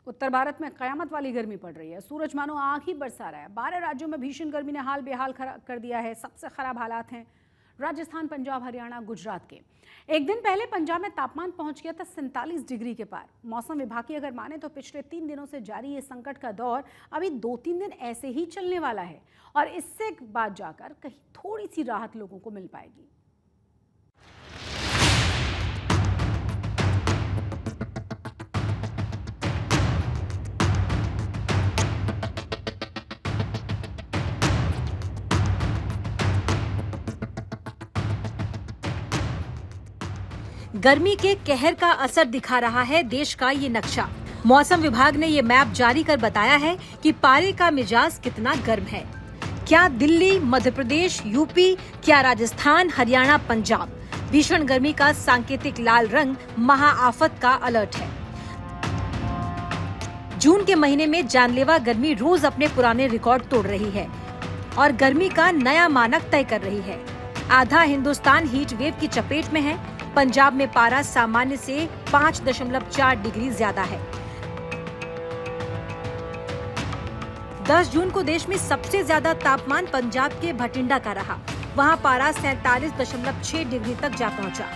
उत्तर भारत में कयामत वाली गर्मी पड़ रही है। सूरज मानो आग ही बरसा रहा है। 12 राज्यों में भीषण गर्मी ने हाल बेहाल कर दिया है। सबसे खराब हालात हैं राजस्थान, पंजाब, हरियाणा, गुजरात के। एक दिन पहले पंजाब में तापमान पहुंच गया था 47 डिग्री के पार। मौसम विभाग की अगर माने तो पिछले 3 दिनों से जारी ये संकट का दौर अभी 2-3 दिन ऐसे ही चलने वाला है और इससे बाद जाकर कहीं थोड़ी सी राहत लोगों को मिल पाएगी। गर्मी के कहर का असर दिखा रहा है देश का ये नक्शा। मौसम विभाग ने ये मैप जारी कर बताया है कि पारे का मिजाज कितना गर्म है। क्या दिल्ली, मध्य प्रदेश, यूपी, क्या राजस्थान, हरियाणा, पंजाब? भीषण गर्मी का सांकेतिक लाल रंग महाआफत का अलर्ट है। जून के महीने में जानलेवा गर्मी रोज अपने पुराने रिकॉर्ड तोड़ रही है और गर्मी का नया मानक तय कर रही है। आधा हिंदुस्तान हीट वेव की चपेट में है। पंजाब में पारा सामान्य से 5.4 डिग्री ज्यादा है। 10 जून को देश में सबसे ज्यादा तापमान पंजाब के भटिंडा का रहा। वहां पारा 47.6 डिग्री तक जा पहुंचा।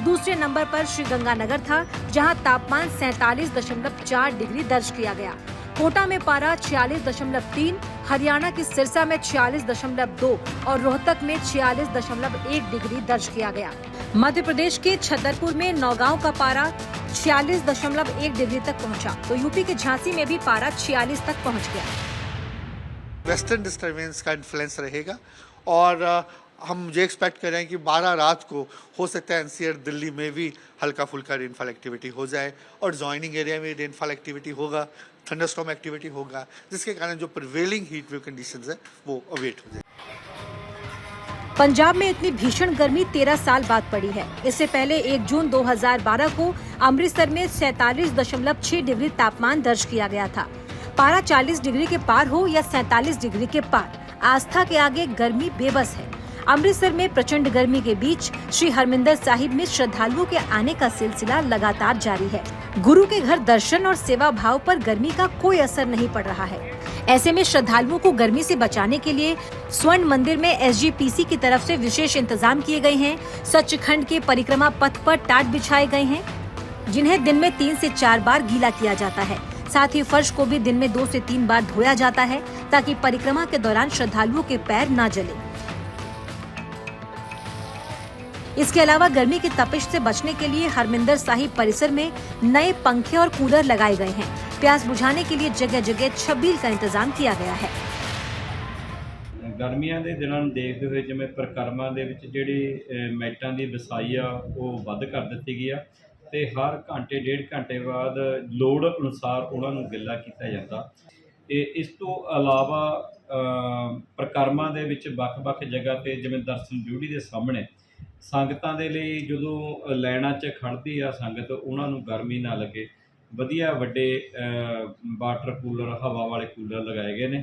दूसरे नंबर पर श्रीगंगानगर था, जहां तापमान 47.4 डिग्री दर्ज किया गया। कोटा में पारा 46.3, हरियाणा की सिरसा में 46.2 और रोहतक में 46.1 डिग्री दर्ज किया गया। मध्य प्रदेश के छतरपुर में नौगांव का पारा 46.1 डिग्री तक पहुंचा, तो यूपी के झांसी में भी पारा 46 तक पहुंच गया। वेस्टर्न डिस्टर्बेंस का इन्फ्लुएंस रहेगा और हम मुझे एक्सपेक्ट कर रहे हैं कि 12 रात को हो सकता है एनसीआर दिल्ली में भी हल्का फुल्का रेनफॉल एक्टिविटी हो जाए और जॉइनिंग एरिया में रेनफॉल एक्टिविटी होगा, थंडरस्टॉर्म एक्टिविटी होगा, जिसके कारण जो प्रिवेलिंग हीट वेव कंडीशंस है वो अवेट हो जाए। पंजाब में इतनी भीषण गर्मी 13 साल बाद पड़ी है। इससे पहले 1 जून 2012 को अमृतसर में 47.6 डिग्री तापमान दर्ज किया गया था। पारा 40 डिग्री के पार हो या 47 डिग्री के पार, आस्था के आगे गर्मी बेबस है। अमृतसर में प्रचंड गर्मी के बीच श्री हरमिंदर साहिब में श्रद्धालुओं के आने का सिलसिला लगातार जारी है। गुरु के घर दर्शन और सेवा भाव पर गर्मी का कोई असर नहीं पड़ रहा है। ऐसे में श्रद्धालुओं को गर्मी से बचाने के लिए स्वर्ण मंदिर में एसजीपीसी की तरफ से विशेष इंतजाम किए गए हैं। सचखंड के परिक्रमा पथ पर टाट बिछाए गए हैं, जिन्हें दिन में 3 से 4 बार गीला किया जाता है। साथ ही फर्श को भी दिन में 2 से 3 बार धोया जाता है, ताकि परिक्रमा के दौरान श्रद्धालुओं के पैर न जले। इसके अलावा गर्मी की तपिश से बचने के लिए हरमिंदर साहिब परिसर में नए पंखे और कूलर लगाए गए हैं। प्यास बुझाने के लिए जगह जगह छबील का इंतजाम किया गया है। गर्मियां ਦੇ ਦਿਨਾਂ ਨੂੰ ਦੇਖਦੇ ਹੋਏ ਜਿਵੇਂ ਪ੍ਰਕਰਮਾਂ ਦੇ ਵਿੱਚ ਜਿਹੜੀ ਮੈਟਾਂ ਦੀ ਵਿਸਾਈ ਆ ਉਹ ਵੱਧ ਕਰ ਦਿੱਤੀ ਗਈ ਆ ਤੇ ਹਰ ਘੰਟੇ ਡੇਢ ਘੰਟੇ ਬਾਅਦ ਲੋੜ ਅਨੁਸਾਰ ਉਹਨਾਂ ਨੂੰ ਗਿੱਲਾ ਕੀਤਾ ਜਾਂਦਾ। ਤੇ ਇਸ ਤੋਂ ਇਲਾਵਾ ਪ੍ਰਕਰਮਾਂ ਦੇ ਵਿੱਚ ਵੱਖ-ਵੱਖ ਜਗ੍ਹਾ ਤੇ ਜਿਵੇਂ ਦਰਸ਼ਨ ਡਿਊਟੀ ਦੇ ਸਾਹਮਣੇ ਸੰਗਤਾਂ ਦੇ ਲਈ ਜਦੋਂ ਲਾਈਨਾਂ 'ਚ ਖੜ੍ਹਦੀ ਆ ਸੰਗਤ, ਉਹਨਾਂ ਨੂੰ ਗਰਮੀ ਨਾ ਲੱਗੇ ਵਧੀਆ ਵੱਡੇ वाटर कूलर, हवा वाले कूलर लगाए गए हैं।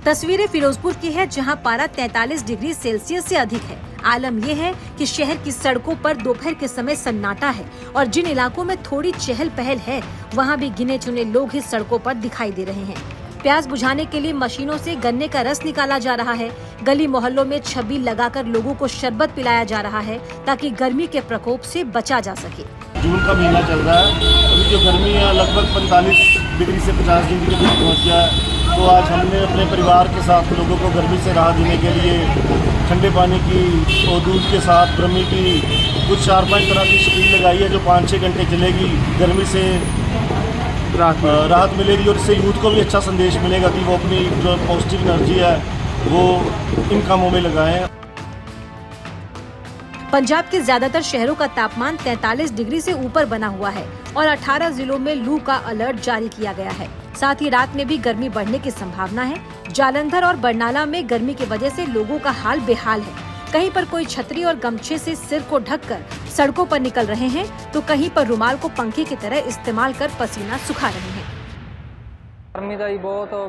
तस्वीरें फिरोजपुर की है, जहां पारा 43 डिग्री सेल्सियस से अधिक है। आलम यह है कि शहर की सड़कों पर दोपहर के समय सन्नाटा है और जिन इलाकों में थोड़ी चहल पहल है, वहां भी गिने चुने लोग ही सड़कों पर दिखाई दे रहे हैं। प्यास बुझाने के लिए मशीनों से गन्ने का रस निकाला जा रहा है। गली मोहल्लों में छबील लगाकर लोगों को शरबत पिलाया जा रहा है, ताकि गर्मी के प्रकोप से बचा जा सके। जून का महीना चल रहा है, अभी जो गर्मी है लगभग 45 डिग्री से 50 डिग्री के बीच पहुँच गया है। तो आज हमने अपने परिवार के साथ लोगों को गर्मी से राहत देने के लिए ठंडे पानी की और दूध के साथ ब्रह्मी की कुछ 4-5 तरह की छबील लगाई है, जो 5-6 घंटे चलेगी। गर्मी से राहत मिलेगी और इससे यूथ को भी अच्छा संदेश मिलेगा कि वो अपनी जो पॉजिटिव एनर्जी है वो इन कामों में लगाएं। पंजाब के ज्यादातर शहरों का तापमान 43 डिग्री से ऊपर बना हुआ है और 18 जिलों में लू का अलर्ट जारी किया गया है। साथ ही रात में भी गर्मी बढ़ने की संभावना है। जालंधर और बरनाला में गर्मी की वजह से लोगों का हाल बेहाल है। कहीं पर कोई छतरी और गमछे से सिर को ढककर सड़कों पर निकल रहे हैं, तो कहीं पर रुमाल को पंखे की तरह इस्तेमाल कर पसीना सुखा रहे हैं। गर्मी ਦਾ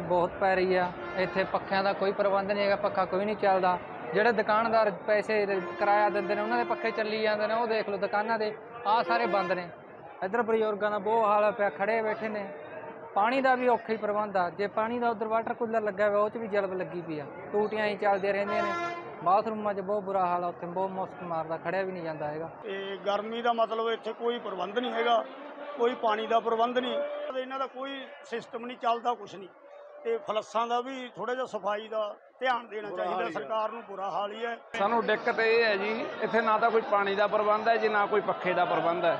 ਬਹੁਤ ਪੈ ਰਹੀ ਆ। ਇੱਥੇ ਪੱਖਿਆਂ ਦਾ ਕੋਈ ਪ੍ਰਬੰਧ ਨਹੀਂ ਹੈਗਾ, ਪੱਖਾ ਕੋਈ ਨਹੀਂ ਚੱਲਦਾ। ਜਿਹੜੇ ਦੁਕਾਨਦਾਰ ਪੈਸੇ ਕਿਰਾਇਆ ਦਿੰਦੇ ਨੇ ਉਹਨਾਂ ਦੇ ਪੱਖੇ ਚੱਲੀ ਜਾਂਦੇ ਨੇ। ਉਹ ਦੇਖ ਲਓ ਦੁਕਾਨਾਂ ਦੇ ਆਹ ਸਾਰੇ ਬੰਦ ਨੇ। ਇੱਧਰ ਬਜ਼ੁਰਗਾਂ ਦਾ ਬਹੁਤ ਹਾਲ ਪਿਆ, ਖੜੇ ਬੈਠੇ ਨੇ। ਪਾਣੀ ਦਾ ਵੀ ਔਖਾ ਹੀ ਪ੍ਰਬੰਧ ਆ। ਜੇ ਪਾਣੀ ਦਾ ਉਧਰ ਵਾਟਰ ਕੂਲਰ ਲੱਗਾ ਹੋਇਆ ਉਹ 'ਚ ਵੀ ਜਲਬ ਲੱਗੀ ਪਈ ਆ, ਟੂਟੀਆਂ ਹੀ ਚੱਲਦੀਆਂ ਰਹਿੰਦੀਆਂ ਨੇ, ਬਾਥਰੂਮਾਂ 'ਚ ਬਹੁਤ ਬੁਰਾ ਹਾਲ ਆ, ਉੱਥੇ ਬਹੁਤ ਮੁਸ਼ਕ ਮਾਰਦਾ, ਖੜਿਆ ਵੀ ਨਹੀਂ ਜਾਂਦਾ ਹੈਗਾ। ਤੇ ਗਰਮੀ ਦਾ ਮਤਲਬ ਇੱਥੇ ਕੋਈ ਪ੍ਰਬੰਧ ਨਹੀਂ ਹੈਗਾ, ਕੋਈ ਪਾਣੀ ਦਾ ਪ੍ਰਬੰਧ ਨਹੀਂ, ਇਹਨਾਂ ਦਾ ਕੋਈ ਸਿਸਟਮ ਨਹੀਂ ਚੱਲਦਾ, ਕੁਛ ਨਹੀਂ। ਤੇ ਫਲੱਸਾਂ ਦਾ ਵੀ ਥੋੜਾ ਜਿਹਾ ਸਫਾਈ ਦਾ ਧਿਆਨ ਦੇਣਾ ਚਾਹੀਦਾ ਸਰਕਾਰ ਨੂੰ, ਬੁਰਾ ਹਾਲ ਹੀ ਹੈ। ਸਾਨੂੰ ਦਿੱਕਤ ਇਹ ਹੈ ਜੀ, ਇੱਥੇ ਨਾ ਤਾਂ ਕੋਈ ਪਾਣੀ ਦਾ ਪ੍ਰਬੰਧ ਹੈ ਜੀ, ਨਾ ਕੋਈ ਪੱਖੇ ਦਾ ਪ੍ਰਬੰਧ ਹੈ।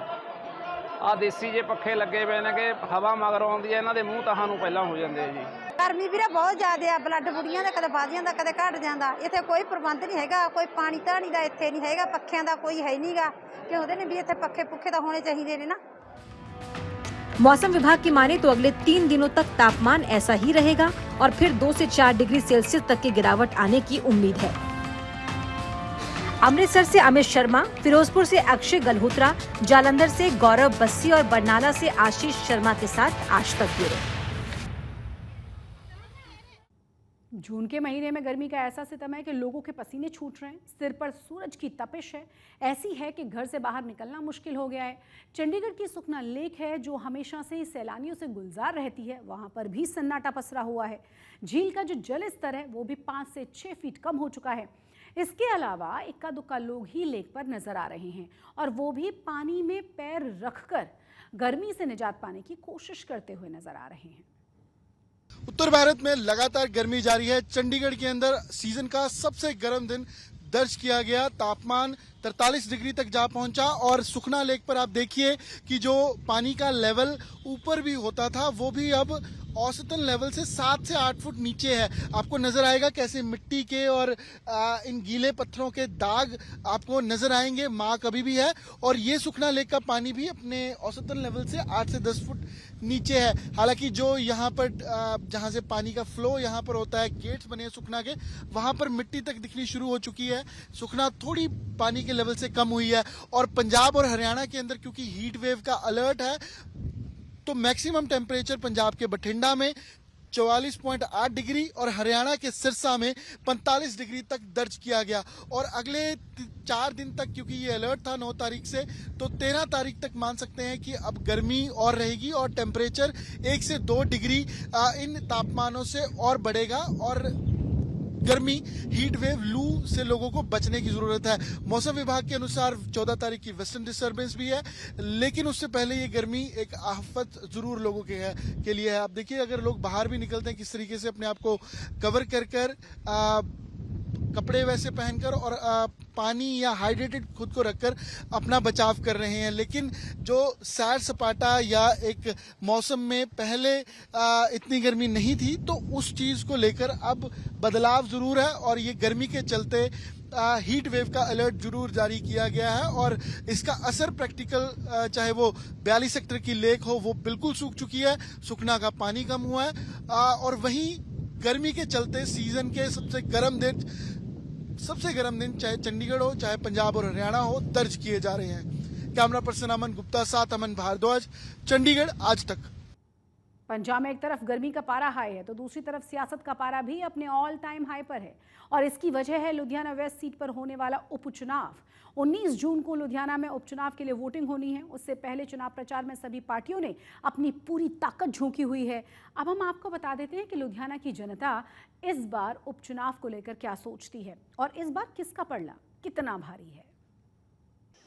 ਆ ਦੇਸੀ ਜੇ ਪੱਖੇ ਲੱਗੇ ਪਏ ਨੇ ਕਿ ਹਵਾ ਮਗਰ ਆਉਂਦੀ ਹੈ, ਇਹਨਾਂ ਦੇ ਮੂੰਹ ਤਾਹਾਂ ਨੂੰ ਪਹਿਲਾਂ ਹੋ ਜਾਂਦੇ ਆ ਜੀ। ਗਰਮੀ ਵੀਰੇ ਬਹੁਤ ਜ਼ਿਆਦਾ ਆ, ਬਲੱਡ ਬੁੜੀਆਂ ਦਾ ਕਦੇ ਵਧ ਜਾਂਦਾ ਕਦੇ ਘਟ ਜਾਂਦਾ। ਇੱਥੇ ਕੋਈ ਪ੍ਰਬੰਧ ਨਹੀਂ ਹੈਗਾ, ਕੋਈ ਪਾਣੀ ਧਾਣੀ ਦਾ ਇੱਥੇ ਨਹੀਂ ਹੈਗਾ, ਪੱਖਿਆਂ ਦਾ ਕੋਈ ਹੈ ਨਹੀਂਗਾ, ਕਿਉਂਦੇ ਨੇ ਵੀ ਇੱਥੇ ਪੱਖੇ ਪੁੱਖੇ ਤਾਂ होने चाहिए ने ना। मौसम विभाग की माने तो अगले 3 दिनों तक तापमान ऐसा ही रहेगा और फिर 2 से 4 डिग्री सेल्सियस तक की गिरावट आने की उम्मीद है। अमृतसर से अमित शर्मा, फिरोजपुर से अक्षय गल्होत्रा, जालंधर से गौरव बस्सी और बरनाला से आशीष शर्मा के साथ आज तक ब्यूरो। जून के महीने में गर्मी का ऐसा सितम है कि लोगों के पसीने छूट रहे हैं, सिर पर सूरज की तपिश है, ऐसी है कि घर से बाहर निकलना मुश्किल हो गया है। चंडीगढ़ की सुखना लेक है जो हमेशा से ही सैलानियों से गुलजार रहती है, वहां पर भी सन्नाटा पसरा हुआ है। झील का जो जल स्तर है वो भी 5 से 6 फीट कम हो चुका है। इसके अलावा इक्का दुक्का लोग ही लेक पर नजर आ रहे हैं और वो भी पानी में पैर रखकर गर्मी से निजात पाने की कोशिश करते हुए नजर आ रहे हैं। उत्तर भारत में लगातार गर्मी जारी है। चंडीगढ़ के अंदर सीजन का सबसे गर्म दिन दर्ज किया गया, तापमान 43 डिग्री तक जा पहुंचा और सुखना लेक पर आप देखिए कि जो पानी का लेवल ऊपर भी होता था वो भी अब औसतन लेवल से 7 से 8 फुट नीचे है। आपको नजर आएगा कैसे मिट्टी के और इन गीले पत्थरों के दाग आपको नजर आएंगे, माँ कभी भी है। और ये सुखना लेक का पानी भी अपने औसतन लेवल से 8 से 10 फुट नीचे है। हालांकि जो यहाँ पर जहाँ से पानी का फ्लो यहाँ पर होता है, गेट्स बने हैं सुखना के, वहां पर मिट्टी तक दिखनी शुरू हो चुकी है। सुखना थोड़ी पानी के लेवल से कम हुई है। और पंजाब और हरियाणा के अंदर क्योंकि हीट वेव का अलर्ट है तो मैक्सिमम टेम्परेचर पंजाब के बठिंडा में 44.8 डिग्री और हरियाणा के सिरसा में 45 डिग्री तक दर्ज किया गया। और अगले 4 दिन तक क्योंकि ये अलर्ट था 9 तारीख से, तो 13 तारीख तक मान सकते हैं कि अब गर्मी और रहेगी और टेम्परेचर 1 से 2 डिग्री इन तापमानों से और बढ़ेगा। और गर्मी, हीट वेव, लू से लोगों को बचने की जरूरत है। मौसम विभाग के अनुसार 14 तारीख की वेस्टर्न डिस्टर्बेंस भी है, लेकिन उससे पहले ये गर्मी एक आफत जरूर लोगों के लिए है। आप देखिए अगर लोग बाहर भी निकलते हैं किस तरीके से अपने आप को कवर कर कपड़े वैसे पहनकर और पानी या हाइड्रेटेड खुद को रखकर अपना बचाव कर रहे हैं। लेकिन जो सैर सपाटा या एक मौसम में पहले इतनी गर्मी नहीं थी तो उस चीज को लेकर अब बदलाव जरूर है। और ये गर्मी के चलते हीट वेव का अलर्ट जरूर जारी किया गया है और इसका असर प्रैक्टिकल चाहे वो 42 सेक्टर की लेक हो वो बिल्कुल सूख चुकी है, सुखना का पानी कम हुआ है। और वहीं गर्मी के चलते सीजन के सबसे गर्म दिन चाहे चंडीगढ़ हो चाहे पंजाब और हरियाणा हो दर्ज किए जा रहे हैं। कैमरा पर्सन अमन गुप्ता साथ अमन भारद्वाज, चंडीगढ़ आज तक। पंजाब में एक तरफ गर्मी का पारा हाई है तो दूसरी तरफ सियासत का पारा भी अपने ऑल टाइम हाई पर है और इसकी वजह है लुधियाना वेस्ट सीट पर होने वाला उपचुनाव। 19 जून को लुधियाना में उपचुनाव के लिए वोटिंग होनी है। उससे पहले चुनाव प्रचार में सभी पार्टियों ने अपनी पूरी ताकत झोंकी हुई है। अब हम आपको बता देते हैं कि लुधियाना की जनता इस बार उपचुनाव को लेकर क्या सोचती है और इस बार किसका पलड़ा कितना भारी है।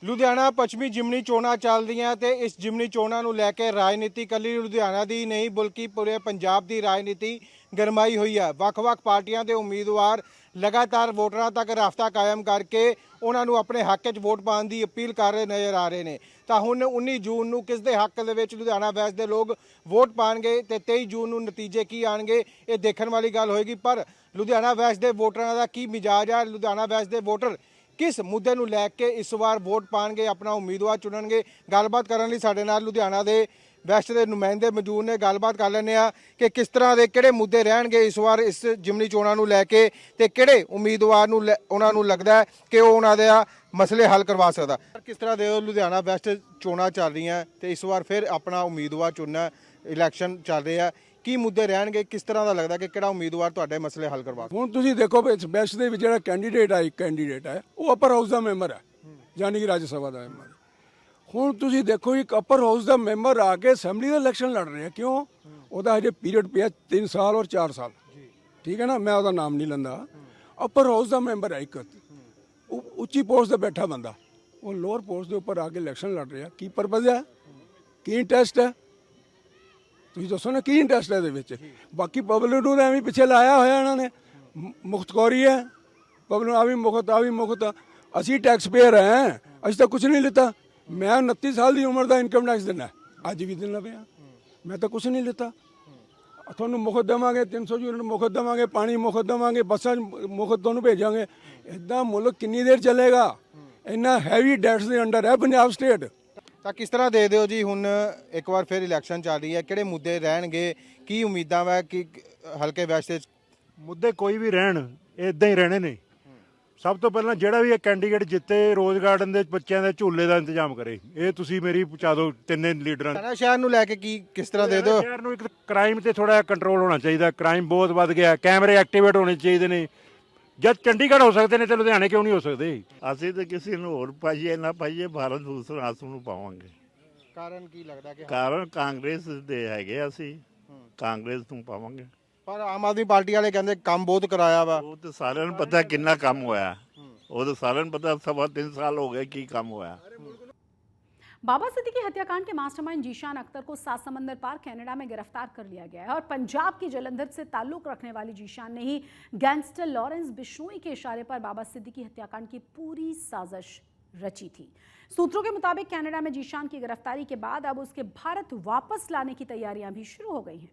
ਲੁਧਿਆਣਾ ਪੱਛਮੀ ਜਿਮਨੀ ਚੋਣਾਂ ਚੱਲਦੀਆਂ ਤੇ ਇਸ ਜਿਮਨੀ ਚੋਣਾਂ ਨੂੰ ਲੈ ਕੇ ਰਾਜਨੀਤੀ ਕੱਲੀ ਲੁਧਿਆਣਾ ਦੀ ਨਹੀਂ ਬਲਕਿ ਪੂਰੇ ਪੰਜਾਬ ਦੀ ਰਾਜਨੀਤੀ ਗਰਮਾਈ ਹੋਈ ਹੈ। ਵੱਖ-ਵੱਖ ਪਾਰਟੀਆਂ ਦੇ ਉਮੀਦਵਾਰ ਲਗਾਤਾਰ ਵੋਟਰਾਂ ਤੱਕ ਰਾਬਤਾ ਕਾਇਮ ਕਰਕੇ ਉਹਨਾਂ ਨੂੰ ਆਪਣੇ ਹੱਕ 'ਚ ਵੋਟ ਪਾਉਣ ਦੀ ਅਪੀਲ ਕਰ ਰਹੇ ਨਜ਼ਰ ਆ ਰਹੇ ਨੇ। ਤਾਂ ਹੁਣ 19 ਜੂਨ ਨੂੰ ਕਿਸ ਦੇ ਹੱਕ ਦੇ ਵਿੱਚ ਲੁਧਿਆਣਾ ਵੈਸਟ ਦੇ ਲੋਕ ਵੋਟ ਪਾਣਗੇ ਤੇ 23 ਜੂਨ ਨੂੰ ਨਤੀਜੇ ਕੀ ਆਣਗੇ ਇਹ ਦੇਖਣ ਵਾਲੀ ਗੱਲ ਹੋਏਗੀ। ਪਰ ਲੁਧਿਆਣਾ ਵੈਸਟ ਦੇ ਵੋਟਰਾਂ ਦਾ ਕੀ ਮਿਜਾਜ ਹੈ, ਲੁਧਿਆਣਾ ਵੈਸਟ ਦੇ ਵੋਟਰ किस मुद्दे ਨੂੰ ਲੈ ਕੇ ਇਸ ਵਾਰ ਵੋਟ ਪਾਣਗੇ, ਆਪਣਾ ਉਮੀਦਵਾਰ ਚੁਣਨਗੇ। ਗੱਲਬਾਤ ਕਰਨ ਲਈ ਸਾਡੇ ਨਾਲ ਲੁਧਿਆਣਾ ਦੇ ਵੈਸਟ ਦੇ ਨੁਮਾਇੰਦੇ ਮੌਜੂਦ ਨੇ। ਗੱਲਬਾਤ ਕਰ ਲੈਂਦੇ ਆ ਕਿ ਕਿਸ ਤਰ੍ਹਾਂ ਦੇ ਕਿਹੜੇ ਮੁੱਦੇ ਰਹਿਣਗੇ ਇਸ ਵਾਰ ਇਸ ਜਿਮਨੀ ਚੋਣਾਂ ਨੂੰ ਲੈ ਕੇ ਤੇ ਕਿਹੜੇ ਉਮੀਦਵਾਰ ਨੂੰ ਉਹਨਾਂ ਨੂੰ ਲੱਗਦਾ ਹੈ ਕਿ ਉਹ ਉਹਨਾਂ ਦੇ ਮਸਲੇ ਹੱਲ ਕਰਵਾ ਸਕਦਾ। ਕਿਸ ਤਰ੍ਹਾਂ ਦੇ ਲੁਧਿਆਣਾ ਵੈਸਟ ਚੋਣਾਂ ਚੱਲ ਰਹੀਆਂ ਤੇ ਇਸ ਵਾਰ ਫਿਰ ਆਪਣਾ ਉਮੀਦਵਾਰ ਚੁਣਨਾ, ਇਲੈਕਸ਼ਨ ਚੱਲ ਰਿਹਾ, ਕੀ ਮੁੱਦੇ ਰਹਿਣਗੇ, ਕਿਸ ਤਰ੍ਹਾਂ ਦਾ ਲੱਗਦਾ ਕਿ ਕਿਹੜਾ ਉਮੀਦਵਾਰ ਤੁਹਾਡੇ ਮਸਲੇ ਹੱਲ ਕਰਵਾ ਸਕਦਾ। ਹੁਣ ਤੁਸੀਂ ਦੇਖੋ ਵੈਸਟ ਦੇ ਵਿੱਚ ਜਿਹੜਾ ਕੈਂਡੀਡੇਟ ਹੈ, ਇੱਕ ਕੈਂਡੀਡੇਟ ਹੈ ਉਹ ਅਪਰ ਹਾਊਸ ਦਾ ਮੈਂਬਰ ਹੈ, ਯਾਨੀ ਕਿ ਰਾਜ ਸਭਾ ਦਾ ਮੈਂਬਰ। ਹੁਣ ਤੁਸੀਂ ਦੇਖੋ ਇੱਕ ਅਪਰ ਹਾਊਸ ਦਾ ਮੈਂਬਰ ਆ ਕੇ ਅਸੈਂਬਲੀ ਦਾ ਇਲੈਕਸ਼ਨ ਲੜ ਰਿਹਾ, ਕਿਉਂ? ਉਹਦਾ ਹਜੇ ਪੀਰੀਅਡ ਪਿਆ 3 ਸਾਲ ਔਰ 4 ਸਾਲ, ਠੀਕ ਹੈ ਨਾ, ਮੈਂ ਉਹਦਾ ਨਾਮ ਨਹੀਂ ਲੈਂਦਾ। ਅਪਰ ਹਾਊਸ ਦਾ ਮੈਂਬਰ ਹੈ ਇੱਕ ਉੱਚੀ ਪੋਸਟ ਤੇ ਬੈਠਾ ਬੰਦਾ, ਉਹ ਲੋਅਰ ਪੋਸਟ ਦੇ ਉੱਪਰ ਆ ਕੇ ਇਲੈਕਸ਼ਨ ਲੜ ਰਿਹਾ। ਕੀ ਪਰਪਸ ਹੈ, ਕੀ ਇੰਟਰਸਟ ਹੈ? ਤੁਸੀਂ ਦੱਸੋ ਨਾ, ਕੀ ਇੰਟਰਸਟ ਹੈ ਇਹਦੇ ਵਿੱਚ? ਬਾਕੀ ਪਬਲਿਕ ਨੂੰ ਐਵੇਂ ਪਿੱਛੇ ਲਾਇਆ ਹੋਇਆ ਇਹਨਾਂ ਨੇ, ਮੁਖਤਖੋਰੀ ਹੈ ਪਬਲਿਕ, ਆ ਵੀ ਮੁਖਤ। ਅਸੀਂ ਟੈਕਸ ਪੇਅਰ ਹੈ, ਅਸੀਂ ਤਾਂ ਕੁਝ ਨਹੀਂ ਲਿੱਤਾ। ਮੈਂ 29 ਸਾਲ ਦੀ ਉਮਰ ਦਾ ਇਨਕਮ ਟੈਕਸ ਦੇਣਾ, ਅੱਜ ਵੀ ਦੇਣਾ ਪਿਆ, ਮੈਂ ਤਾਂ ਕੁਝ ਨਹੀਂ ਲਿੱਤਾ। ਤੁਹਾਨੂੰ ਮੁਫਤ ਦੇਵਾਂਗੇ, 300 ਯੂਨਿਟ ਮੁਫਤ ਦੇਵਾਂਗੇ, ਪਾਣੀ ਮੁਫਤ ਦੇਵਾਂਗੇ, ਬੱਸਾਂ ਮੁਫਤ ਤੁਹਾਨੂੰ ਭੇਜਾਂਗੇ। ਇੱਦਾਂ ਮੁਲਕ ਕਿੰਨੀ ਦੇਰ ਚੱਲੇਗਾ? ਇੰਨਾ ਹੈਵੀ ਡੈਟਸ ਦੇ ਅੰਡਰ ਹੈ ਪੰਜਾਬ ਸਟੇਟ। ਤਾਂ ਕਿਸ ਤਰ੍ਹਾਂ ਦੇ ਦਿਓ ਜੀ, ਹੁਣ ਇੱਕ ਵਾਰ ਫਿਰ ਇਲੈਕਸ਼ਨ ਚੱਲ ਰਹੀ ਹੈ, ਕਿਹੜੇ ਮੁੱਦੇ ਰਹਿਣਗੇ, ਕੀ ਉਮੀਦਾਂ ਵਾ ਕਿ ਹਲਕੇ ਵੈਸਟ 'ਚ? ਮੁੱਦੇ ਕੋਈ ਵੀ ਰਹਿਣ, ਇਦਾਂ ਹੀ ਰਹਿਣੇ ਨੇ। ਸਭ ਤੋਂ ਪਹਿਲਾਂ ਜਿਹੜਾ ਵੀ ਇਹ ਕੈਂਡੀਡੇਟ ਜਿੱਤੇ, ਰੋਜ਼ ਗਾਰਡਨ ਦੇ ਬੱਚਿਆਂ ਦੇ ਝੂਲੇ ਦਾ ਇੰਤਜ਼ਾਮ ਕਰੇ। ਇਹ ਤੁਸੀਂ ਮੇਰੀ ਪਹੁੰਚਾ ਦਿਓ ਤਿੰਨੇ ਲੀਡਰਾਂ ਨੂੰ। ਸ਼ਹਿਰ ਨੂੰ ਲੈ ਕੇ ਕਿਸ ਤਰ੍ਹਾਂ ਦੇ ਦਿਓ? ਸ਼ਹਿਰ ਨੂੰ ਇੱਕ ਕ੍ਰਾਈਮ ਤੇ ਥੋੜਾ ਕੰਟਰੋਲ ਹੋਣਾ ਚਾਹੀਦਾ, ਕ੍ਰਾਈਮ ਬਹੁਤ ਵੱਧ ਗਿਆ, ਕੈਮਰੇ ਐਕਟੀਵੇਟ ਹੋਣੇ ਚਾਹੀਦੇ ਨੇ। ਜਦ ਚੰਡੀਗੜ੍ਹ ਹੋ ਸਕਦੇ ਨੇ ਤੇ ਲੁਧਿਆਣੇ ਕਿਉਂ ਨਹੀਂ ਹੋ ਸਕਦੇ? ਅਸੀਂ ਤਾਂ ਕਿਸੇ ਨੂੰ ਹੋਰ ਪਾਈਏ ਨਾ ਪਾਈਏ, ਭਾਰਤ ਭੂਸ਼ਣ ਆਸੂ ਨੂੰ ਪਾਵਾਂਗੇ। ਕਾਰਨ ਕੀ ਲੱਗਦਾ ਕਿ? ਕਾਰਨ ਕਾਂਗਰਸ ਦੇ ਹੈਗੇ, ਅਸੀਂ ਕਾਂਗਰਸ ਨੂੰ ਪਾਵਾਂਗੇ। ਪਰ ਆਮ ਆਦਮੀ ਪਾਰਟੀ ਵਾਲੇ ਕਹਿੰਦੇ ਕੰਮ ਬਹੁਤ ਕਰਾਇਆ ਵਾ। ਉਹ ਤਾਂ ਸਾਰਿਆਂ ਨੂੰ ਪਤਾ ਕਿੰਨਾ ਕੰਮ ਹੋਇਆ, ਉਹ ਤਾਂ ਸਾਰਿਆਂ ਨੂੰ ਪਤਾ, 3.25 ਸਾਲ ਹੋ गए ਕੀ ਕੰਮ ਹੋਇਆ। बाबा सिद्दीकी हत्याकांड के मास्टरमाइंड जीशान अख्तर को 7 समंदर पार कनाडा में गिरफ्तार कर लिया गया है और पंजाब की जलंधर से ताल्लुक रखने वाली जीशान ने ही गैंगस्टर लॉरेंस बिश्नोई के इशारे पर बाबा सिद्दीकी हत्याकांड की पूरी साजिश रची थी। सूत्रों के मुताबिक कनाडा में जीशान की गिरफ्तारी के बाद अब उसके भारत वापस लाने की तैयारियां भी शुरू हो गई हैं।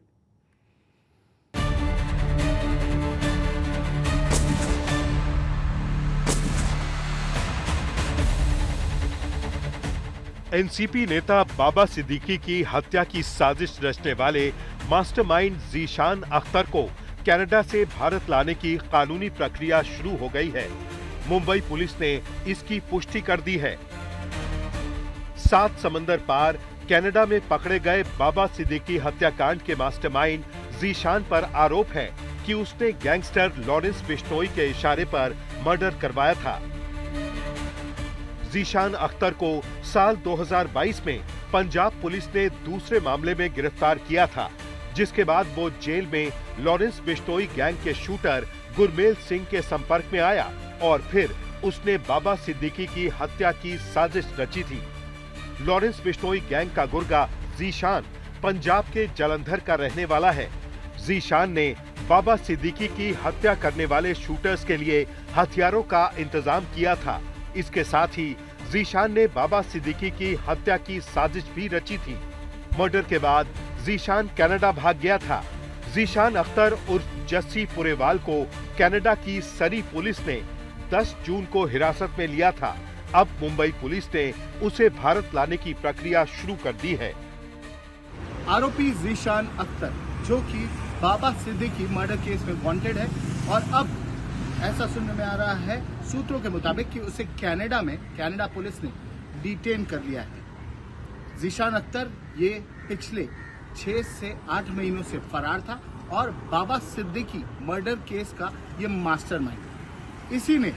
एनसीपी नेता बाबा सिद्दीकी की हत्या की साजिश रचने वाले मास्टरमाइंड जीशान अख्तर को कनाडा से भारत लाने की कानूनी प्रक्रिया शुरू हो गई है। मुंबई पुलिस ने इसकी पुष्टि कर दी है। 7 समंदर पार कनाडा में पकड़े गए बाबा सिद्दीकी हत्याकांड के मास्टरमाइंड जीशान पर आरोप है कि उसने गैंगस्टर लॉरेंस बिश्नोई के इशारे पर मर्डर करवाया था। जीशान अख्तर को साल 2022 में पंजाब पुलिस ने दूसरे मामले में गिरफ्तार किया था, जिसके बाद वो जेल में लॉरेंस बिश्नोई गैंग के शूटर गुरमेल सिंह के संपर्क में आया और फिर उसने बाबा सिद्दीकी की हत्या की साजिश रची थी। लॉरेंस बिश्नोई गैंग का गुर्गा जीशान पंजाब के जलंधर का रहने वाला है। जीशान ने बाबा सिद्दीकी की हत्या करने वाले शूटर्स के लिए हथियारों का इंतजाम किया था। इसके साथ ही जीशान ने बाबा सिद्दीकी की हत्या की साजिश भी रची थी। मर्डर के बाद जीशान कनाडा भाग गया था। जीशान अख्तर उर्फ जस्सी पुरेवाल को कनाडा की सरी पुलिस ने 10 जून को हिरासत में लिया था। अब मुंबई पुलिस ने उसे भारत लाने की प्रक्रिया शुरू कर दी है। आरोपी जीशान अख्तर, जो कि बाबा सिद्दीकी मर्डर केस में वांटेड है, और अब ऐसा सुनने में आ रहा है सूत्रों के मुताबिक कि उसे कनाडा पुलिस ने डिटेन कर लिया है। जीशान अख्तर ये पिछले 6 से 8 महीनों से फरार था और बाबा सिद्दीकी मर्डर केस का ये मास्टरमाइंड। इसी ने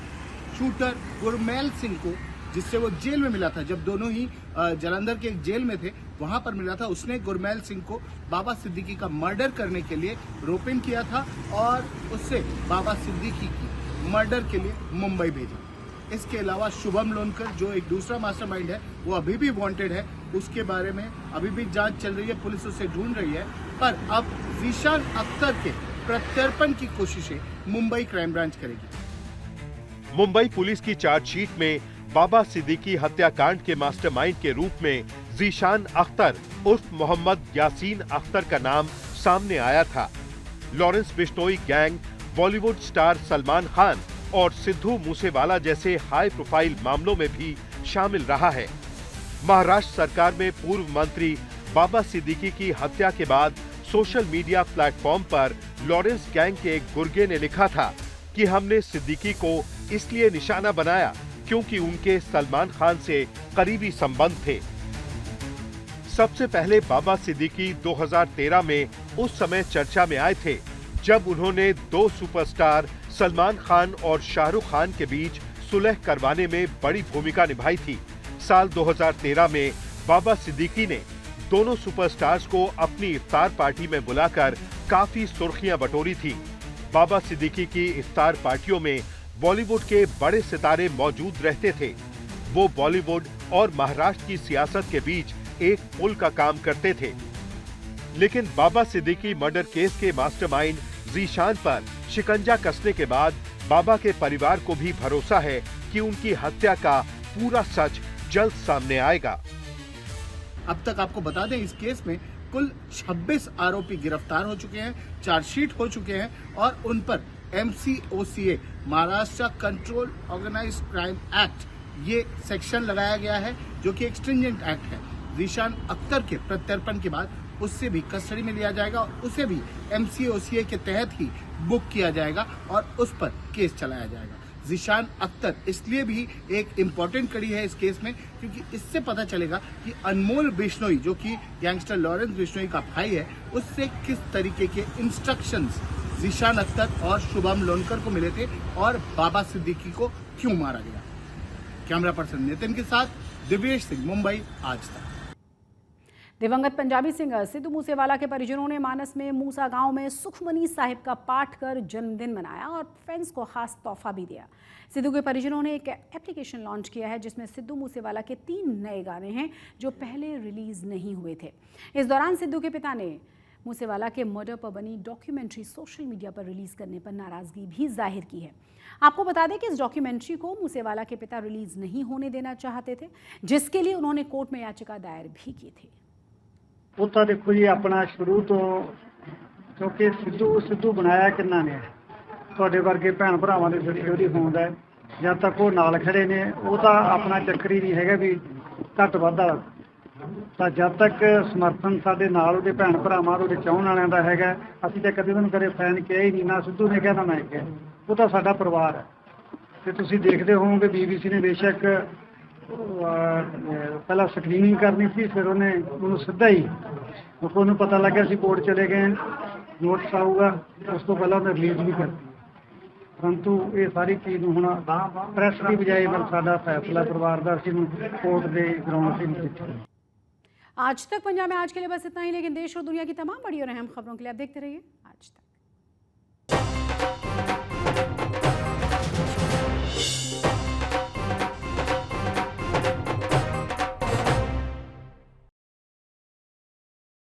शूटर गुरमेल सिंह को, जिससे वो जेल में मिला था, जब दोनों ही जलंधर के एक जेल में थे, वहां पर मिला था, उसने गुरमेल सिंह को बाबा सिद्दीकी का मर्डर करने के लिए रोप इन किया था और उससे बाबा सिद्दीकी की मर्डर के लिए मुंबई भेजा। इसके अलावा शुभम लोनकर, जो एक दूसरा मास्टरमाइंड है, वो अभी भी वांटेड है। उसके बारे में अभी भी जांच चल रही है, पुलिस उसे ढूंढ रही है। पर अब जीशान अख्तर के प्रत्यर्पण की कोशिशें मुंबई क्राइम ब्रांच करेगी। मुंबई पुलिस की चार्जशीट में बाबा सिद्दीकी हत्याकांड के मास्टरमाइंड के रूप में जीशान अख्तर उर्फ मोहम्मद यासीन अख्तर का नाम सामने आया था। Lawrence Bishnoi gang Bollywood star Salman Khan और सिद्धू मूसेवाला जैसे हाई प्रोफाइल मामलों में भी शामिल रहा है। महाराष्ट्र सरकार में पूर्व मंत्री बाबा सिद्दीकी की हत्या के बाद सोशल मीडिया प्लेटफॉर्म पर लॉरेंस गैंग के एक गुर्गे ने लिखा था कि हमने सिद्दीकी को इसलिए निशाना बनाया क्योंकि उनके सलमान खान से करीबी संबंध थे। सबसे पहले बाबा सिद्दीकी 2013 में उस समय चर्चा में आए थे जब उन्होंने 2 सुपरस्टार सलमान खान और शाहरुख खान के बीच सुलह करवाने में बड़ी भूमिका निभाई थी। साल 2013 में बाबा सिद्दीकी ने दोनों सुपरस्टार्स को अपनी इफ्तार पार्टी में बुलाकर काफी सुर्खियां बटोरी थी। बाबा सिद्दीकी की इफ्तार पार्टियों में बॉलीवुड के बड़े सितारे मौजूद रहते थे। वो बॉलीवुड और महाराष्ट्र की सियासत के बीच एक पुल का काम करते थे। लेकिन बाबा सिद्दीकी मर्डर केस के मास्टरमाइंड ज़ीशान पर शिकंजा कसने के बाद बाबा के परिवार को भी भरोसा है कि उनकी हत्या का पूरा सच जल्द सामने आएगा। अब तक आपको बता दें, इस केस में कुल 26 आरोपी गिरफ्तार हो चुके हैं, चार्जशीट हो चुके हैं और उन पर MCOCA Maharashtra control organised crime act ये सेक्शन लगाया गया है, जो कि एक स्ट्रिंजेंट एक्ट है। ज़ीशान अख्तर के प्रत्यर्पण के बाद उससे भी कस्टडी में लिया जाएगा और उसे भी MCOCA के तहत ही बुक किया जाएगा और उस पर केस चलाया जाएगा। ज़ीशान अख्तर इसलिए भी एक इम्पॉर्टेंट कड़ी है इस केस में, क्योंकि इससे पता चलेगा कि अनमोल बिश्नोई, जो कि गैंगस्टर लॉरेंस बिश्नोई का भाई है, उससे किस तरीके के इंस्ट्रक्शंस ज़ीशान अख्तर और शुभम लोनकर को मिले थे और बाबा सिद्दीकी को क्यों मारा गया। कैमरा पर्सन नितिन के साथ दिव्येश सिंह, मुंबई, आज तक। दिवंगत पंजाबी सिंगर सिद्धू मूसेवाला के परिजनों ने मानस में मूसा गांव में सुखमनी साहिब का पाठ कर जन्मदिन मनाया और फैंस को खास तोहफा भी दिया। सिद्धू के परिजनों ने एक एप्लीकेशन लॉन्च किया है जिसमें सिद्धू मूसेवाला के 3 नए गाने हैं जो पहले रिलीज नहीं हुए थे। इस दौरान सिद्धू के पिता ने मूसेवाला के मर्डर पर बनी डॉक्यूमेंट्री सोशल मीडिया पर रिलीज करने पर नाराजगी भी जाहिर की है। आपको बता दें कि इस डॉक्यूमेंट्री को मूसेवाला के पिता रिलीज नहीं होने देना चाहते थे, जिसके लिए उन्होंने कोर्ट में याचिका दायर भी की थी। ਉਹ ਤਾਂ ਦੇਖੋ ਜੀ ਆਪਣਾ ਸ਼ੁਰੂ ਤੋਂ, ਕਿਉਂਕਿ ਸਿੱਧੂ ਬਣਾਇਆ ਕਿੰਨਾ ਨੇ, ਤੁਹਾਡੇ ਵਰਗੇ ਭੈਣ ਭਰਾਵਾਂ ਦੇ ਜਿਹੜੀ ਉਹਦੀ ਹੋਂਦ ਹੈ, ਜਦ ਤੱਕ ਉਹ ਨਾਲ ਖੜੇ ਨੇ ਉਹ ਤਾਂ ਆਪਣਾ ਚੱਕਰ ਹੀ ਨਹੀਂ ਹੈਗਾ ਵੀ ਘੱਟ ਵੱਧ ਵਾਲਾ। ਤਾਂ ਜਦ ਤੱਕ ਸਮਰਥਨ ਸਾਡੇ ਨਾਲ ਉਹਦੇ ਭੈਣ ਭਰਾਵਾਂ ਉਹਦੇ ਚਾਹਣ ਵਾਲਿਆਂ ਦਾ ਹੈਗਾ, ਅਸੀਂ ਤਾਂ ਕਦੇ ਉਹਨੂੰ ਕਦੇ ਫੈਨ ਕਿਹਾ ਹੀ ਨਹੀਂ, ਨਾ ਸਿੱਧੂ ਨੇ ਕਿਹਾ ਨਾ ਮੈਂ ਕਿਹਾ। ਉਹ ਤਾਂ ਸਾਡਾ ਪਰਿਵਾਰ ਹੈ। ਤੇ ਤੁਸੀਂ ਦੇਖਦੇ ਹੋਵੋਗੇ BBC ਨੇ ਬੇਸ਼ੱਕ ਪਹਿਲਾਂ ਸਕਰੀਨਿੰਗ ਕਰਨੀ ਸੀ, ਫਿਰ ਉਹਨੂੰ ਸਿੱਧਾ ਹੀ ਉਹਨੂੰ ਪਤਾ ਲੱਗਿਆ ਸੀ ਕੋਰਟ ਚਲੇ ਗਏ, ਨੋਟਿਸ ਆਊਗਾ, ਉਸ ਤੋਂ ਪਹਿਲਾਂ ਉਹਨੇ ਰਿਲੀਜ਼ ਵੀ ਕਰਤੀ। परंतु ये सारी चीज़ हूँ प्रेस की बजाय साडा फैसला परिवार का असीं कोर्ट के ग्राउंड से। आज तक पंजाब में आज के लिए बस इतना ही, लेकिन देश और दुनिया की तमाम बड़ी और अहम खबरों के लिए आप देखते रहिए आज तक।